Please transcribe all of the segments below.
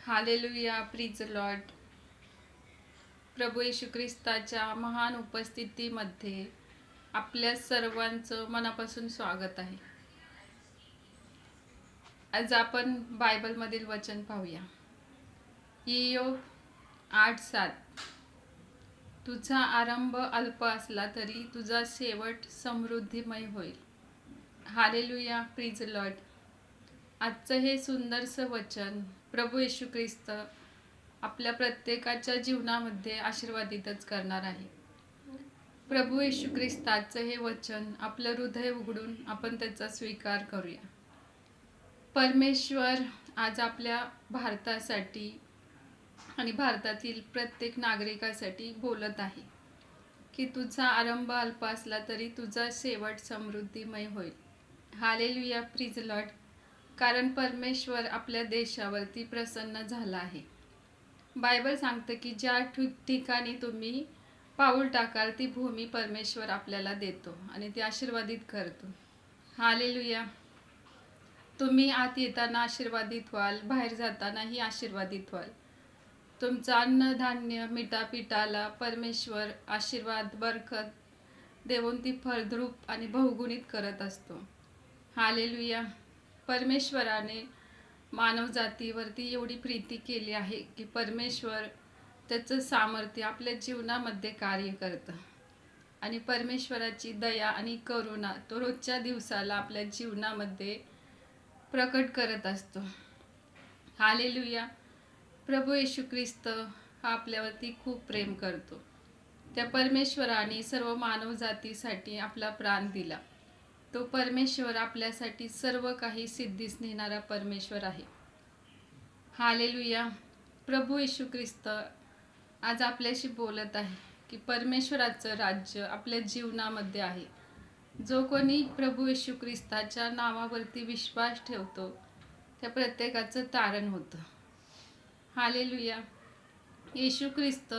Hallelujah, praise Lord. प्रभू येशू ख्रिस्ताच्या महान उपस्थितीमध्ये आपल्या सर्वांचं मनापासून स्वागत आहे. आज आपण बायबलमधील वचन पाहूया. इयोब 8:7. तुझा आरंभ अल्प असला तरी तुझा शेवट समृद्धीमय होईल. Hallelujah, praise Lord. आजचं हे सुंदरसं वचन प्रभू येशू ख्रिस्त आपल्या प्रत्येकाच्या जीवनामध्ये आशीर्वादितच करणार आहे. प्रभू येशू ख्रिस्ताचं हे वचन आपलं हृदय उघडून आपण त्याचा स्वीकार करूया. परमेश्वर आज आपल्या भारतासाठी आणि भारतातील प्रत्येक नागरिकासाठी बोलत आहे की तुझा आरंभ अल्प असला तरी तुझा शेवट समृद्धीमय होईल. Hallelujah, praise Lord. कारण परमेश्वर आपल्या देशावरती प्रसन्न झाला आहे. बायबल सांगतं की ज्या ठिकाणी तुम्ही पाऊल टाकाल ती भूमी परमेश्वर आपल्याला देतो आणि ती आशीर्वादित करतो. हालेलुया. तुम्ही आत येताना आशीर्वादित व्हाल, बाहेर जातानाही आशीर्वादित व्हाल. तुमचं अन्नधान्य मिठापिठाला परमेश्वर आशीर्वाद बरकत देऊन ती फळद्रूप आणि बहुगुणित करत असतो. हालेलुया. परमेश्वराने मानवजातीवरती एवढी प्रीती केली आहे की परमेश्वर त्याचं सामर्थ्य आपल्या जीवनामध्ये कार्य करतं आणि परमेश्वराची दया आणि करुणा तो रोजच्या दिवसाला आपल्या जीवनामध्ये प्रकट करत असतो. हालेलुया. प्रभू येशू ख्रिस्त हा आपल्यावरती खूप प्रेम करतो. त्या परमेश्वराने सर्व मानवजातीसाठी आपला प्राण दिला. तो परमेश्वर आपल्यासाठी सर्व काही सिद्धीस नेणारा परमेश्वर आहे. हालेलुया. प्रभू येशू ख्रिस्त आज आपल्याशी बोलत आहे की परमेश्वराचं राज्य आपल्या जीवनामध्ये आहे. जो कोणी प्रभू येशू ख्रिस्ताच्या नावावरती विश्वास ठेवतो त्या प्रत्येकाचं तारण होतं. हालेलुया. येशू ख्रिस्त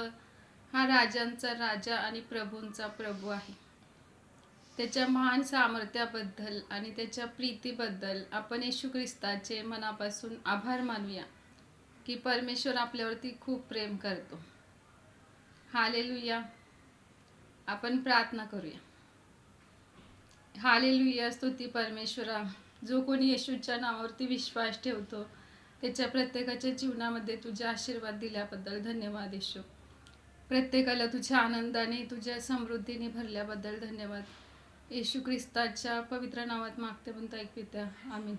हा राजांचा राजा आणि प्रभूंचा प्रभू आहे. त्याच्या महान सामर्थ्याबद्दल आणि त्याच्या प्रीतीबद्दल आपण येशू ख्रिस्ताचे मनापासून आभार मानूया की परमेश्वर आपल्यावरती खूप प्रेम करतो. हालेलुया. आपण प्रार्थना करूया. हालेलुया. स्तुती परमेश्वरा. जो कोणी येशूच्या नावावरती विश्वास ठेवतो त्याच्या प्रत्येकाच्या जीवनामध्ये तुझे आशीर्वाद दिल्याबद्दल धन्यवाद येशू. प्रत्येकाला तुझ्या आनंदाने तुझ्या समृद्धीने भरल्याबद्दल धन्यवाद. येशू ख्रिस्ताच्या पवित्र नावात मागते म्हणता ऐक पित्या. आमीन.